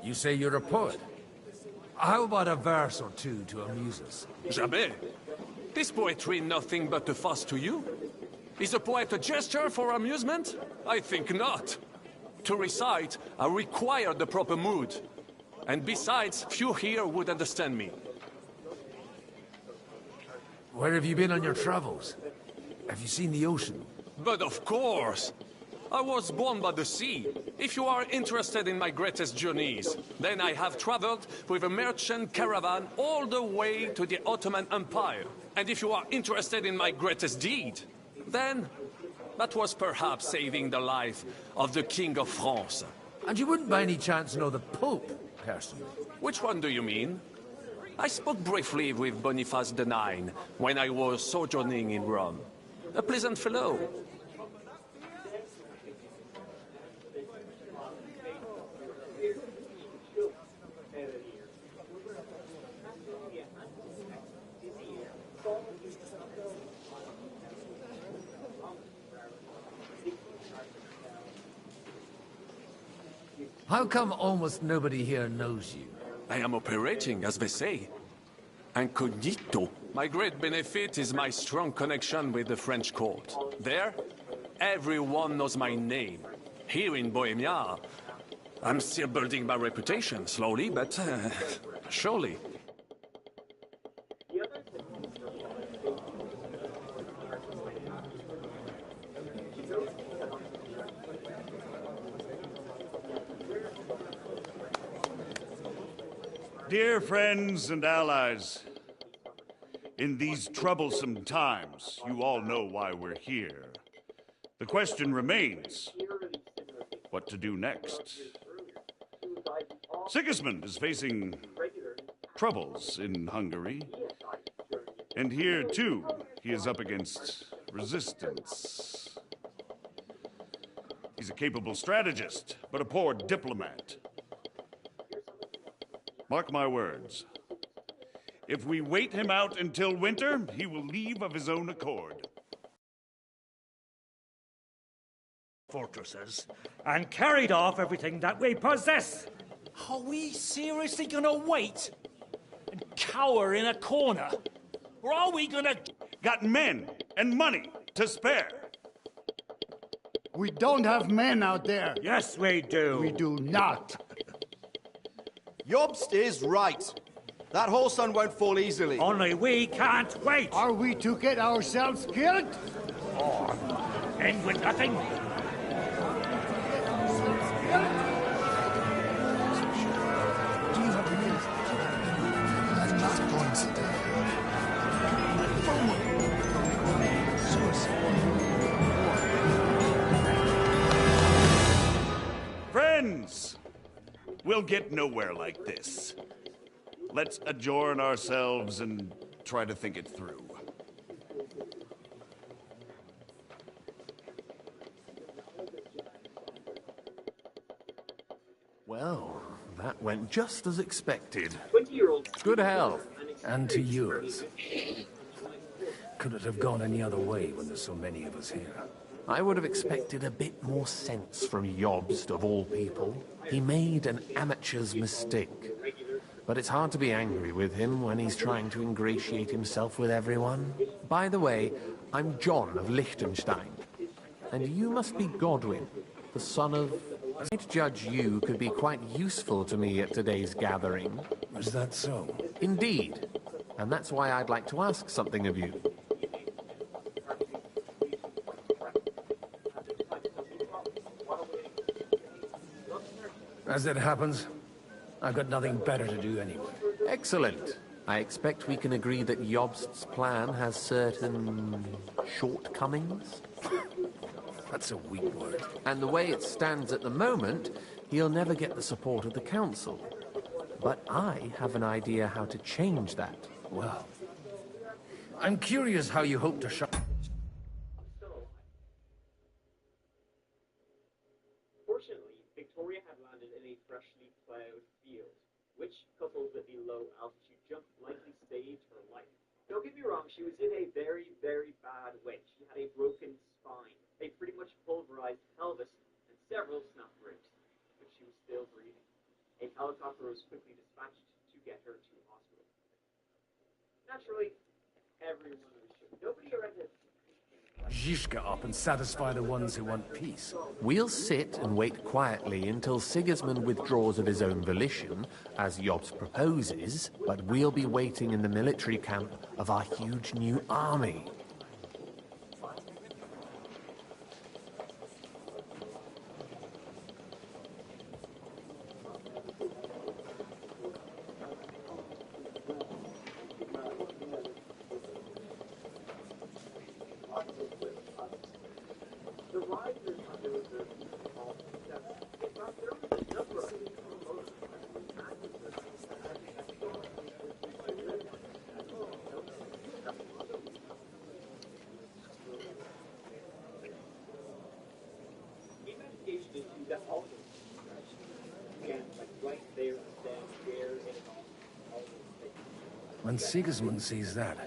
You say you're a poet? How about a verse or two to amuse us? Jamais. Is poetry nothing but a fuss to you? Is a poet a gesture for amusement? I think not. To recite, I require the proper mood. And besides, few here would understand me. Where have you been on your travels? Have you seen the ocean? But of course! I was born by the sea. If you are interested in my greatest journeys, then I have traveled with a merchant caravan all the way to the Ottoman Empire. And if you are interested in my greatest deed, then that was perhaps saving the life of the King of France. And you wouldn't by any chance know the Pope, personally? Which one do you mean? I spoke briefly with Boniface IX when I was sojourning in Rome. A pleasant fellow. How come almost nobody here knows you? I am operating, as they say. Incognito. My great benefit is my strong connection with the French court. There, everyone knows my name. Here in Bohemia, I'm still building my reputation, slowly, but surely. Dear friends and allies, in these troublesome times, you all know why we're here. The question remains, what to do next? Sigismund is facing troubles in Hungary. And here, too, he is up against resistance. He's a capable strategist, but a poor diplomat. Mark my words. If we wait him out until winter, he will leave of his own accord. Fortresses and carried off everything that we possess. Are we seriously gonna wait and cower in a corner? Or are we gonna... Got men and money to spare. We don't have men out there. Yes, we do. We do not. Jobst is right. That whole sun won't fall easily. Only we can't wait. Are we to get ourselves killed? Or end with nothing? Friends, we'll get nowhere like this. Let's adjourn ourselves and try to think it through. Well, that went just as expected. Good health. And to yours. Could it have gone any other way when there's so many of us here? I would have expected a bit more sense from Jobst, of all people. He made an amateur's mistake. But it's hard to be angry with him when he's trying to ingratiate himself with everyone. By the way, I'm John of Liechtenstein. And you must be Godwin, the son of... I judge you could be quite useful to me at today's gathering. Is that so? Indeed. And that's why I'd like to ask something of you. As it happens, I've got nothing better to do anyway. Excellent. I expect we can agree that Jobst's plan has certain shortcomings. That's a weak word. And the way it stands at the moment, he'll never get the support of the council. But I have an idea how to change that. Well, I'm curious how you hope to show... Fortunately, Victoria had landed in a freshly plowed field, which, coupled with the low altitude jump, likely saved her life. Don't get me wrong, she was in a very, very bad way. She had a broken spine, a pretty much pulverized pelvis, and several snapped ribs, but she was still breathing. A helicopter was quickly dispatched to get her to hospital. Naturally, everyone was shook. Nobody erected. Zhishka up and satisfy the ones who want peace. We'll sit and wait quietly until Sigismund withdraws of his own volition, as Jobs proposes, but we'll be waiting in the military camp of our huge new army. When Sigismund sees that,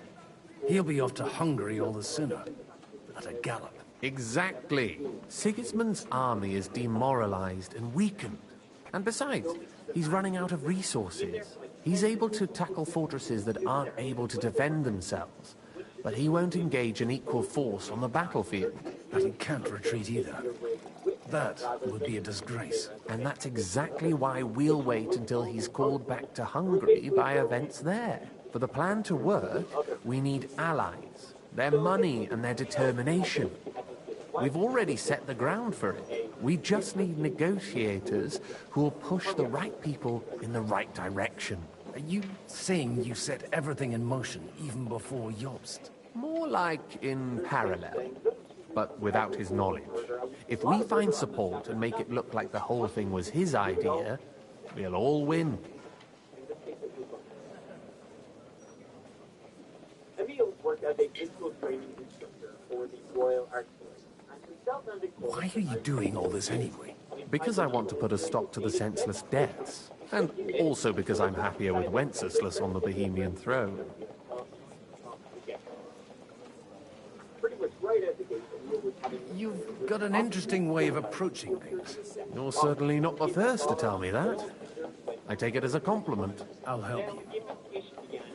he'll be off to Hungary all the sooner. At a gallop. Exactly. Sigismund's army is demoralized and weakened. And besides, he's running out of resources. He's able to tackle fortresses that aren't able to defend themselves. But he won't engage an equal force on the battlefield. But he can't retreat either. That would be a disgrace. And that's exactly why we'll wait until he's called back to Hungary by events there. For the plan to work, we need allies, their money and their determination. We've already set the ground for it. We just need negotiators who will push the right people in the right direction. Are you saying you set everything in motion even before Jobst? More like in parallel, but without his knowledge. If we find support and make it look like the whole thing was his idea, we'll all win. Emil worked as a physical training instructor for the Royal Artillery. Why are you doing all this anyway? Because I want to put a stop to the senseless deaths. And also because I'm happier with Wenceslas on the Bohemian throne. You've got an interesting way of approaching things. You're certainly not the first to tell me that. I take it as a compliment. I'll help you.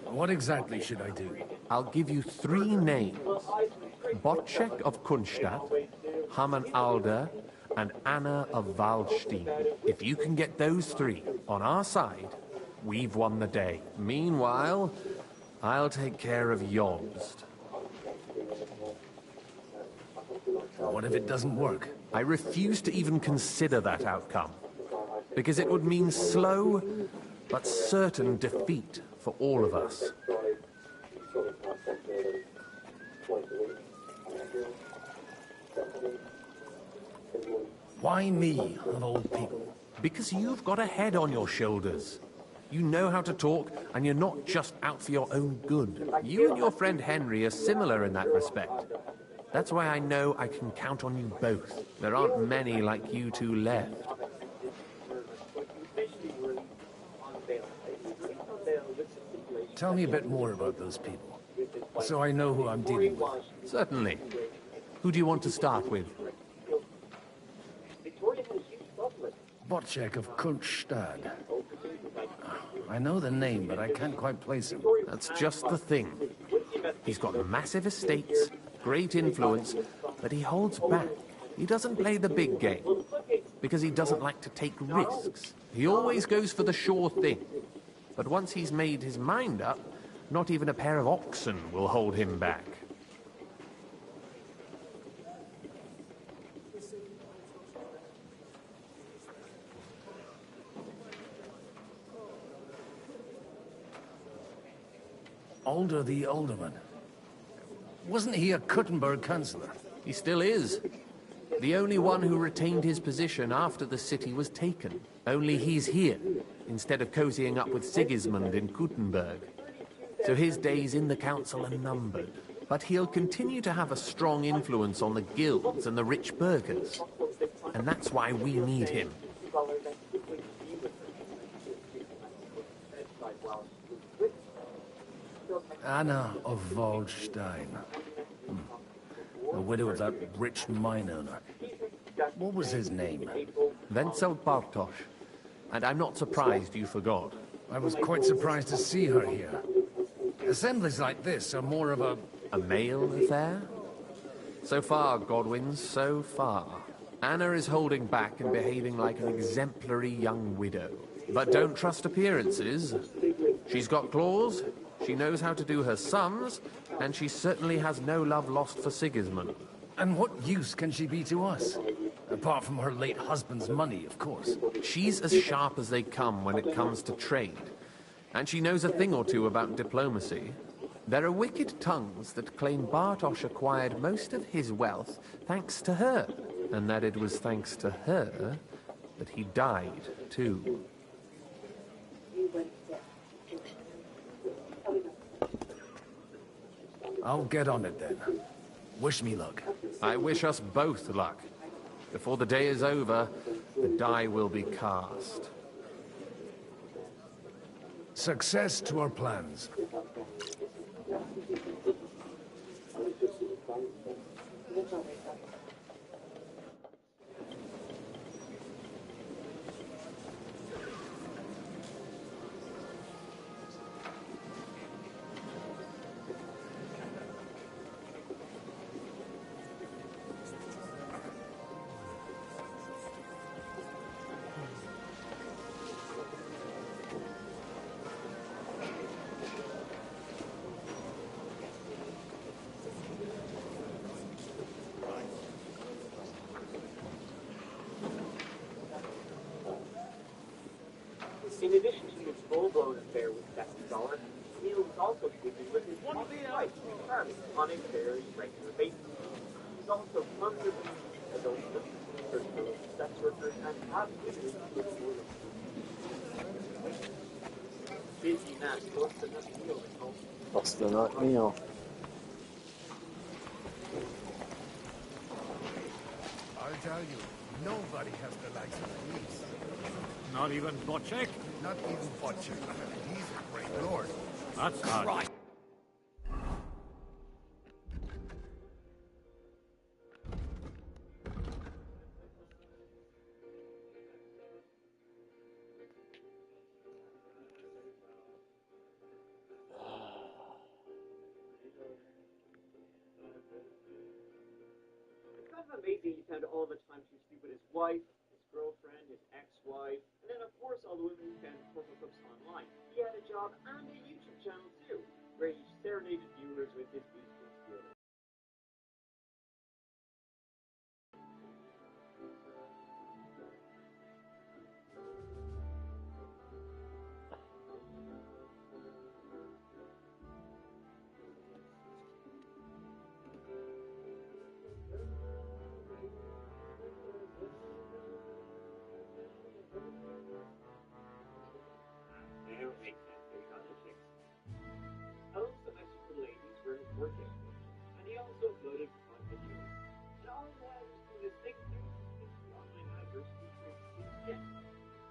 What exactly should I do? I'll give you 3 names. Bocek of Kunstadt, Hamann Alder, and Anna of Waldstein. If you can get those 3 on our side, we've won the day. Meanwhile, I'll take care of Jobst. What if it doesn't work? I refuse to even consider that outcome, because it would mean slow but certain defeat for all of us. Why me, of all people? Because you've got a head on your shoulders. You know how to talk, and you're not just out for your own good. You and your friend Henry are similar in that respect. That's why I know I can count on you both. There aren't many like you two left. Tell me a bit more about those people, so I know who I'm dealing with. Certainly. Who do you want to start with? Bocek of Kunstadt. I know the name, but I can't quite place him. That's just the thing. He's got massive estates, great influence, but he holds back. He doesn't play the big game, because he doesn't like to take risks. He always goes for the sure thing. But once he's made his mind up, not even a pair of oxen will hold him back. Alder the Alderman. Wasn't he a Kuttenberg councillor? He still is. The only one who retained his position after the city was taken. Only he's here, instead of cozying up with Sigismund in Kuttenberg. So his days in the council are numbered. But he'll continue to have a strong influence on the guilds and the rich burghers. And that's why we need him. Anna of Waldstein. The widow of that rich mine owner. What was his name? Wenzel Bartosz. and I'm not surprised you forgot. I was quite surprised to see her here. Assemblies like this are more of a male affair? So far, Godwin, so far. Anna is holding back and behaving like an exemplary young widow. But don't trust appearances. She's got claws, she knows how to do her sums, and she certainly has no love lost for Sigismund. And what use can she be to us? Apart from her late husband's money, of course. She's as sharp as they come when it comes to trade. And she knows a thing or two about diplomacy. There are wicked tongues that claim Bartosz acquired most of his wealth thanks to her, and that it was thanks to her that he died, too. I'll get on it then. Wish me luck. I wish us both luck. Before the day is over, the die will be cast. Success to our plans. In addition to his full-blown affair with $7, Neil was also sleeping with his wife, Charlie, on a very regular basis. He's also constantly adulterous, searching sex workers, and absolutely busy man, lost the night meal at home. Lost the night meal. I'll tell you, nobody has the likes of these. Not even Bocek? Not even Butcher. He's a great lord. That's hard. Right. It's kind of amazing he found all the time to sleep with his wife, his girlfriend, his ex-wife, and then of course all the women who found porno clips online. He had a job and a YouTube channel too, where he serenaded viewers with his beautiful skills. Now it makes sense there's other chicks. Alone's domestic relations were his work ethic, and he also uploaded fun videos. And all that is to this thing through his online adversity yeah,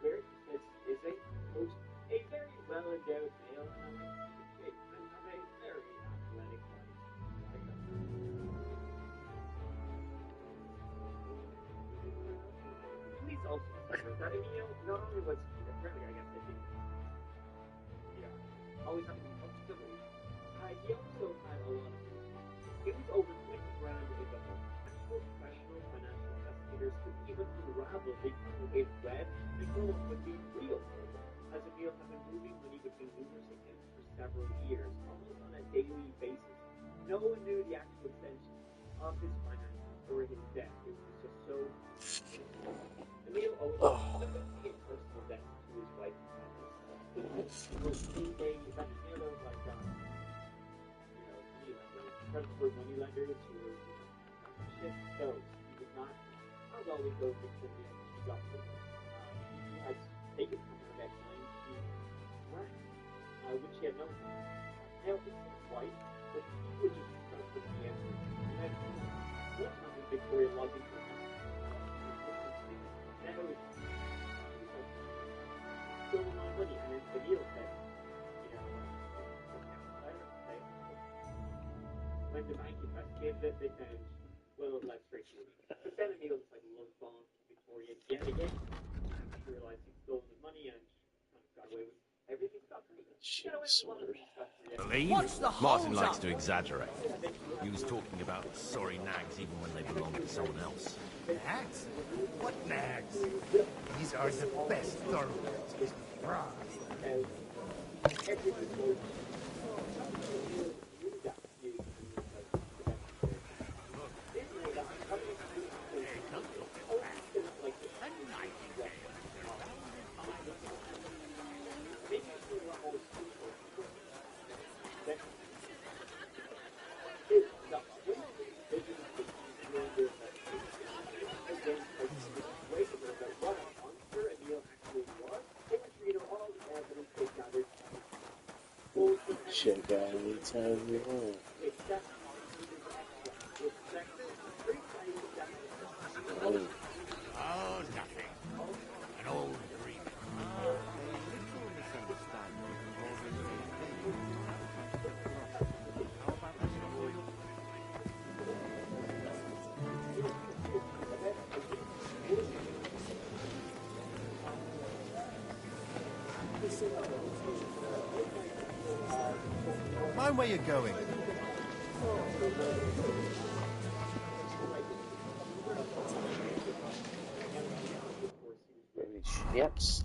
where he says he is a host, a very well-endowed male and a kid, and of a very athletic wife. Please also remember that Emil not only was apparently I guess always having to touch the roof. He also had a lot of it was over 20 grand in the home. Actual professional financial investigators could even unravel the complicated web and come up with the real source, as Emil had been moving money between numerous accounts for several years, almost on a daily basis. No one knew the actual extent of his finances or his debt. It was just so Emil owed a personal debt to his wife. It was anything that Emil owed like predatory money lenders who were just those. He was not always those that could be deductible. He has taken from her that time to rent, which he had known. Now, it's his wife, but he would just trust with the answer. And one time when Victoria logged into her now it's stolen my money, and it's the deal said, when the bank investigated it, they found, well, let's break it. But then Emil was like love bomb Victoria yet again. she realized he'd stolen the money and kind of got away with everything scot-free. Shit, sword. Believe? Martin likes to exaggerate. He was talking about sorry nags even when they belong to someone else. Nags? What nags? These are the best thoroughbreds. Check out anytime you want. Oh, nothing. An old dream. Mind where you're going. Maybe shits.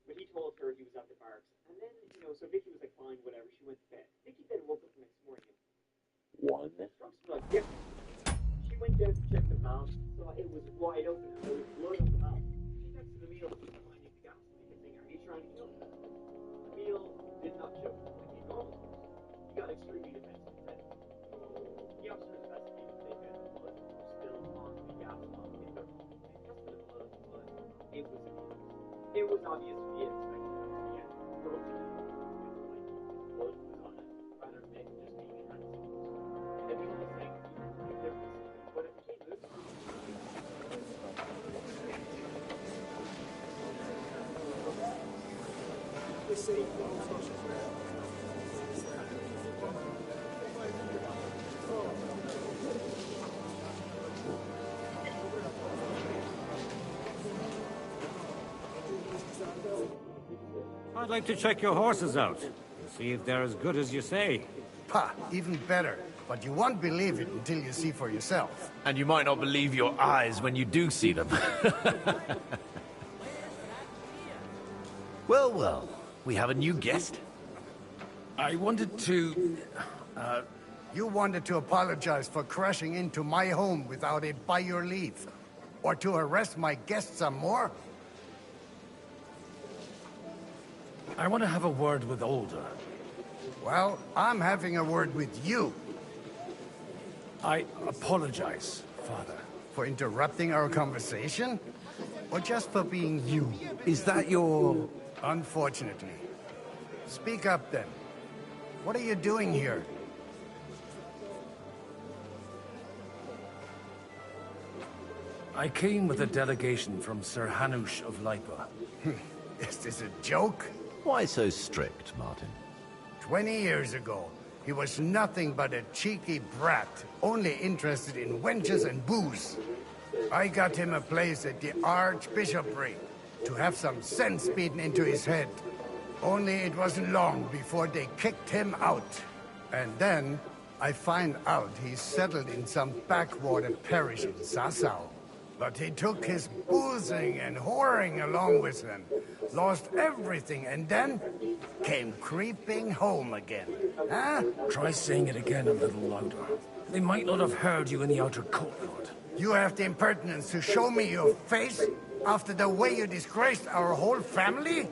But he told her he was at the barracks. And then, so Vicky was like, fine, whatever. She went to bed. Vicky then woke up the next morning. One. Drugs were like, yeah. She went down to check the valve. Saw it was wide open. There was blood on the valve. She texted Emil finding the gas leak and saying, are you trying to kill me? Emil did not choke like he normally would. He got extremely defensive instead. The officer investigated. They found the blood still on the gas pump in their home. They tested the blood, but it was Emil's. It was obvious to be expected at the end. For looking at it, blood was on it, rather than just being handsome. And Emil was saying, difference. But it became this. I'd like to check your horses out, to see if they're as good as you say. Pah, even better. But you won't believe it until you see for yourself. And you might not believe your eyes when you do see them. Well, well, we have a new guest. I wanted to... You wanted to apologize for crashing into my home without it by your leave. Or to arrest my guests some more? I want to have a word with Older. Well, I'm having a word with you. I apologize, Father. For interrupting our conversation? Or just for being you? Is that your... Unfortunately. Speak up then. What are you doing here? I came with a delegation from Sir Hanush of Lipa. Is this a joke? Why so strict, Martin? 20 years ago, he was nothing but a cheeky brat, only interested in wenches and booze. I got him a place at the Archbishopric to have some sense beaten into his head. Only it wasn't long before they kicked him out. And then I find out he's settled in some backwater parish in Sassau. But he took his boozing and whoring along with him, lost everything, and then came creeping home again. Huh? Try saying it again a little louder. They might not have heard you in the outer courtyard. You have the impertinence to show me your face after the way you disgraced our whole family?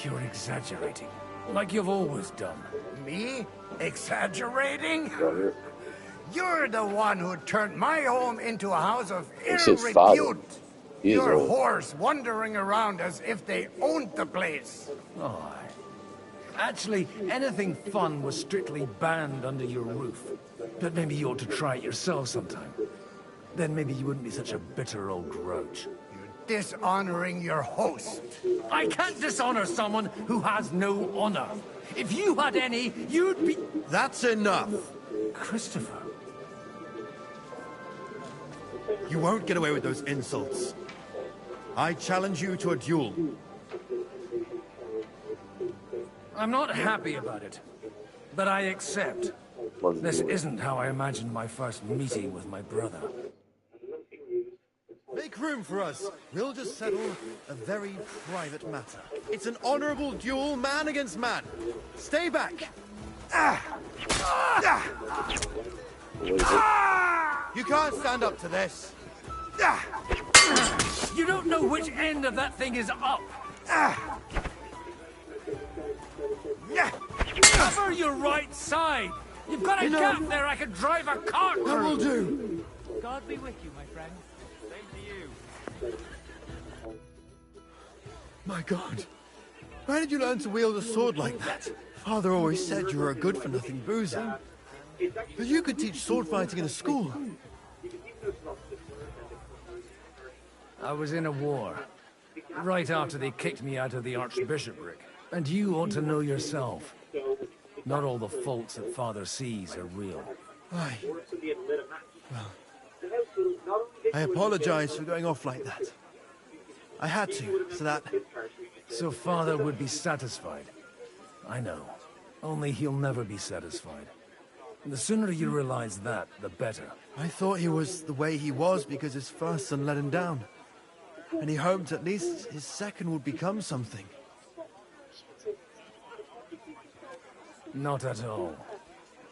You're exaggerating, like you've always done. Me? Exaggerating? You're the one who turned my home into a house of It's ill his father. repute. He is Your old. horse wandering around as if they owned the place. Oh. Actually, anything fun was strictly banned under your roof. But maybe you ought to try it yourself sometime. Then maybe you wouldn't be such a bitter old grouch. You're dishonoring your host. I can't dishonor someone who has no honor. If you had any, you'd be... That's enough. Christopher. You won't get away with those insults. I challenge you to a duel. I'm not happy about it, but I accept. This isn't how I imagined my first meeting with my brother. Make room for us. We'll just settle a very private matter. It's an honorable duel, man against man. Stay back. You can't stand up to this. You don't know which end of that thing is up. Cover your right side. You've got a gap there I could drive a cart through. That will do. God be with you, my friend. Same to you. My God. Where did you learn to wield a sword like that? Father always said you were a good-for-nothing boozer. But you could teach sword fighting in a school. I was in a war. Right after they kicked me out of the archbishopric. And you ought to know yourself. Not all the faults that Father sees are real. Aye. Well, I apologize for going off like that. I had to, so that... So Father would be satisfied. I know. Only he'll never be satisfied. The sooner you realize that, the better. I thought he was the way he was because his first son let him down. And he hoped at least his second would become something. Not at all.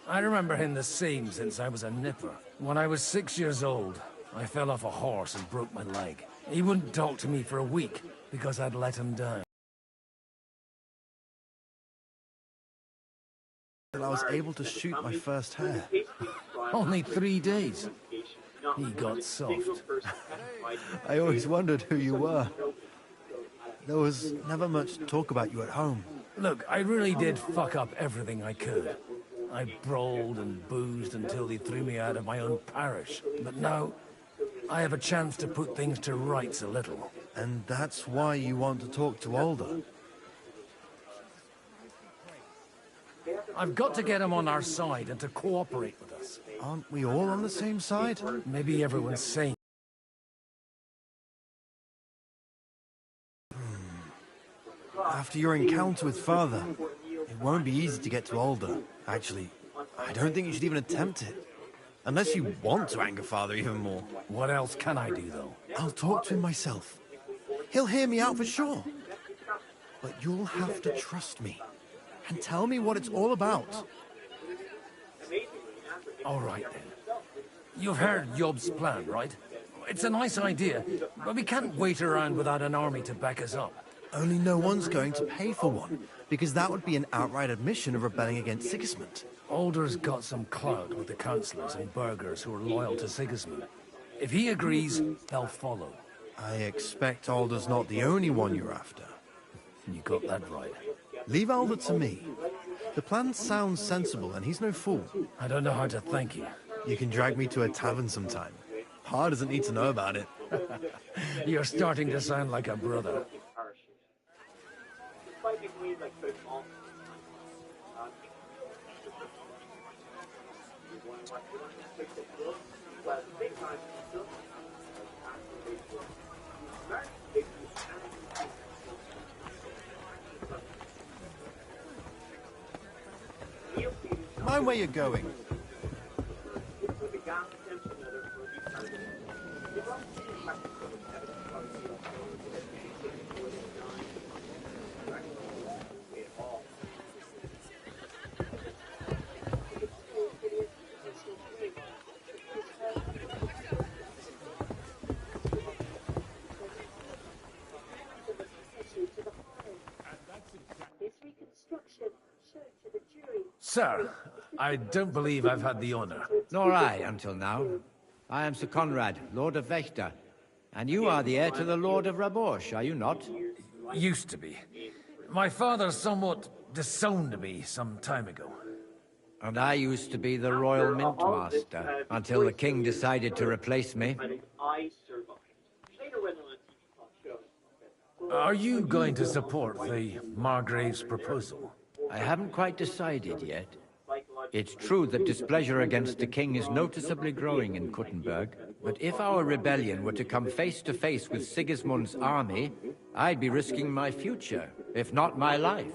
I remember him the same since I was a nipper. When I was 6 years old, I fell off a horse and broke my leg. He wouldn't talk to me for a week because I'd let him down. Till I was able to shoot my first hare. Only 3 days. He got soft. I always wondered who you were. There was never much talk about you at home. Look, I really did fuck up everything I could. I brawled and boozed until they threw me out of my own parish. But now, I have a chance to put things to rights a little. And that's why you want to talk to Alder. I've got to get him on our side and to cooperate with us. Aren't we all on the same side? Maybe everyone's sane. After your encounter with Father, it won't be easy to get to Alder. Actually, I don't think you should even attempt it. Unless you want to anger Father even more. What else can I do, though? I'll talk to him myself. He'll hear me out for sure. But you'll have to trust me. And tell me what it's all about. All right, then. You've heard Yob's plan, right? It's a nice idea, but we can't wait around without an army to back us up. Only no one's going to pay for one, because that would be an outright admission of rebelling against Sigismund. Alder's got some clout with the councillors and burghers who are loyal to Sigismund. If he agrees, they'll follow. I expect Alder's not the only one you're after. You got that right. Leave Alder to me. The plan sounds sensible, and he's no fool. I don't know how to thank you. You can drag me to a tavern sometime. Pa doesn't need to know about it. You're starting to sound like a brother. Mind where you're going. Sir, I don't believe I've had the honor. Nor I, until now. I am Sir Conrad, Lord of Wächter. And you are the heir to the Lord of Rabosh, are you not? Used to be. My father somewhat disowned me some time ago. And I used to be the Royal Mint Master, until the King decided to replace me. Are you going to support the Margrave's proposal? I haven't quite decided yet. It's true that displeasure against the king is noticeably growing in Kuttenberg, but if our rebellion were to come face to face with Sigismund's army, I'd be risking my future, if not my life.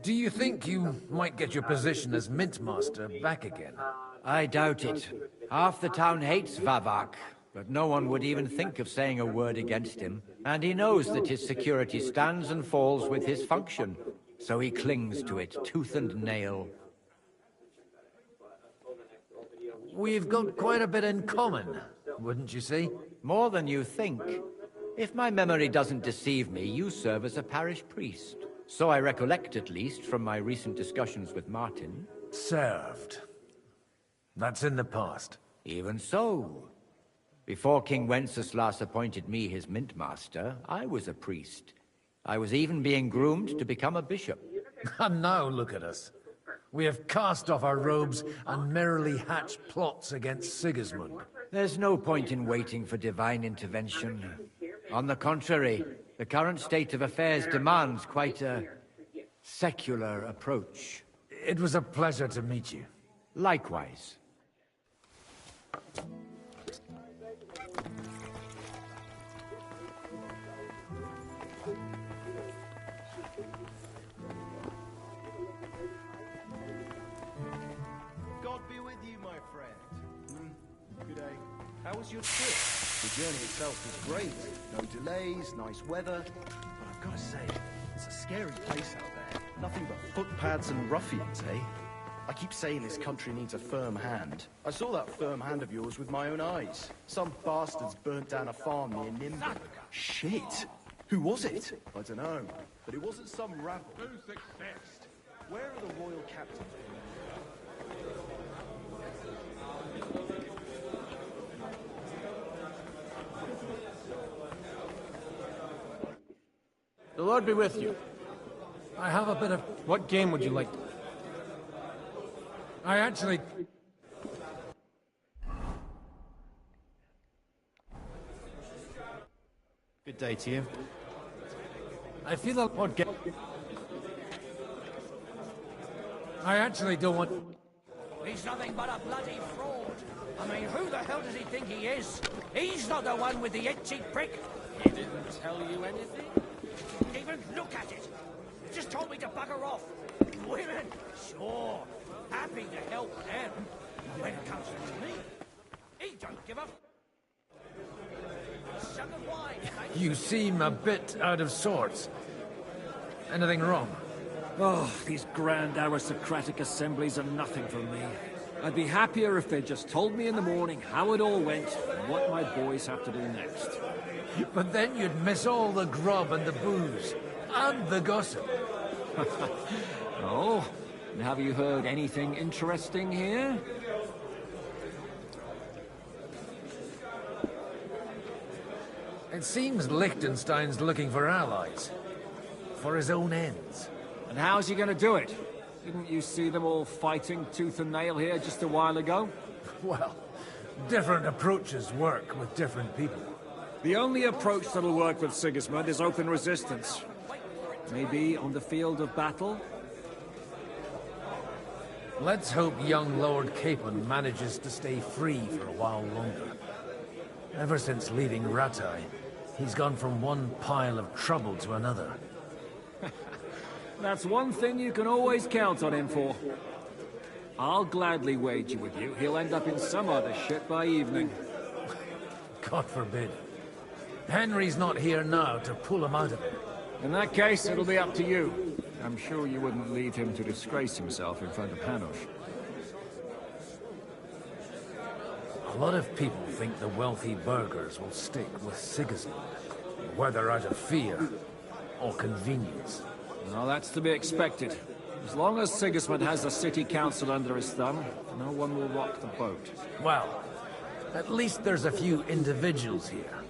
Do you think you might get your position as Mintmaster back again? I doubt it. Half the town hates Vavak, but no one would even think of saying a word against him. And he knows that his security stands and falls with his function, so he clings to it tooth and nail. We've got quite a bit in common, wouldn't you say? More than you think. If my memory doesn't deceive me, you serve as a parish priest. So I recollect, at least, from my recent discussions with Martin. Served. That's in the past. Even so. Before King Wenceslas appointed me his mintmaster, I was a priest. I was even being groomed to become a bishop. And now look at us. We have cast off our robes and merrily hatched plots against Sigismund. There's no point in waiting for divine intervention. On the contrary, the current state of affairs demands quite a secular approach. It was a pleasure to meet you. Likewise. God be with you, my friend. Good day. How was your trip? The journey itself was great. No delays, nice weather. But I've got to say, it's a scary place out there. Nothing but footpads and ruffians, eh? I keep saying this country needs a firm hand. I saw that firm hand of yours with my own eyes. Some bastards burnt down a farm near Nimburg. Shit! Who was it? I don't know. But it wasn't some rabble. Who's the best? Where are the royal captains? The Lord be with you. I have a bit of... What game would you like? I actually... Good day to you. I feel a... What game? I actually don't want... He's nothing but a bloody fraud. I mean, who the hell does he think he is? He's not the one with the itchy prick. He didn't tell you anything? Even look at it. He just told me to bugger off. Women, sure. Happy to help them. But when it comes to me, he don't give a... Sugar wine, mate. You seem a bit out of sorts. Anything wrong? Oh, these grand aristocratic assemblies are nothing for me. I'd be happier if they just told me in the morning how it all went and what my boys have to do next. But then you'd miss all the grub and the booze, and the gossip. Oh, and have you heard anything interesting here? It seems Liechtenstein's looking for allies. For his own ends. And how's he gonna do it? Didn't you see them all fighting tooth and nail here just a while ago? Well, different approaches work with different people. The only approach that'll work with Sigismund is open resistance. Maybe on the field of battle? Let's hope young Lord Capon manages to stay free for a while longer. Ever since leaving Rattay, he's gone from one pile of trouble to another. That's one thing you can always count on him for. I'll gladly wager with you he'll end up in some other shit by evening. God forbid. Henry's not here now to pull him out of it. In that case, it'll be up to you. I'm sure you wouldn't leave him to disgrace himself in front of Hanush. A lot of people think the wealthy burghers will stick with Sigismund, whether out of fear or convenience. Well, that's to be expected. As long as Sigismund has the city council under his thumb, no one will rock the boat. Well, at least there's a few individuals here,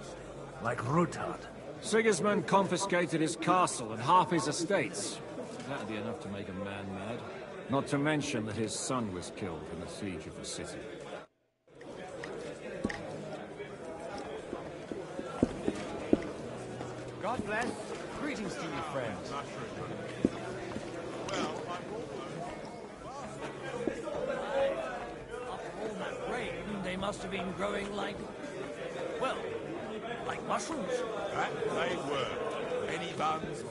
like Ruthard. Sigismund confiscated his castle and half his estates. That'd be enough to make a man mad. Not to mention that his son was killed in the siege of the city. God bless. Greetings to you. friend. After all that rain, they must have been growing like, well, like mushrooms. That they were. Any buns,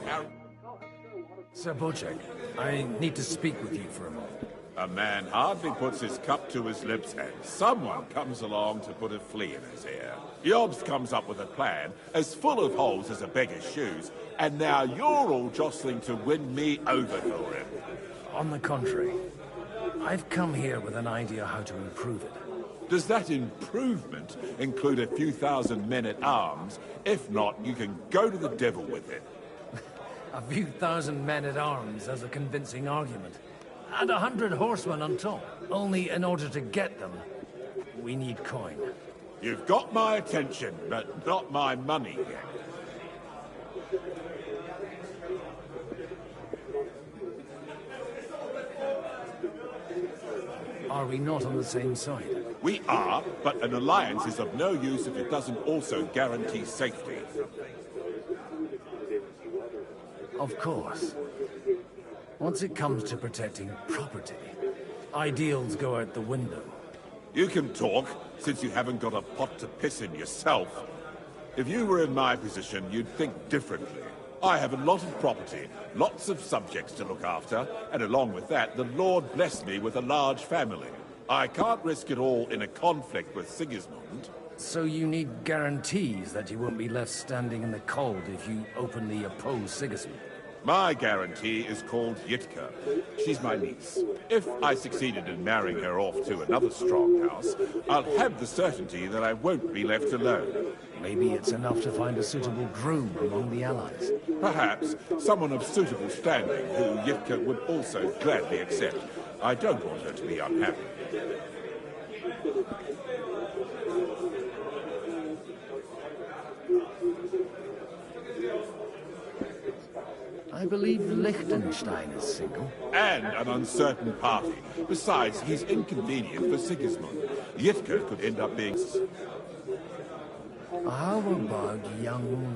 Sir Bojack, I need to speak with you for a moment. A man hardly puts his cup to his lips and someone comes along to put a flea in his ear. Yobbs comes up with a plan as full of holes as a beggar's shoes, and now you're all jostling to win me over for him. On the contrary, I've come here with an idea how to improve it. Does that improvement include a few thousand men-at-arms? If not, you can go to the devil with it. A few thousand men-at-arms as a convincing argument. And 100 horsemen on top. Only in order to get them, we need coin. You've got my attention, but not my money yet. Are we not on the same side? We are, but an alliance is of no use if it doesn't also guarantee safety. Of course. Once it comes to protecting property, ideals go out the window. You can talk, since you haven't got a pot to piss in yourself. If you were in my position, you'd think differently. I have a lot of property, lots of subjects to look after, and along with that, the Lord blessed me with a large family. I can't risk it all in a conflict with Sigismund. So you need guarantees that you won't be left standing in the cold if you openly oppose Sigismund. My guarantee is called Yitka. She's my niece. If I succeeded in marrying her off to another strong house, I'll have the certainty that I won't be left alone. Maybe it's enough to find a suitable groom among the allies. Perhaps someone of suitable standing who Yitka would also gladly accept. I don't want her to be unhappy. I believe Liechtenstein is single. And an uncertain party. Besides, he's inconvenient for Sigismund. Yitka could end up being... How about young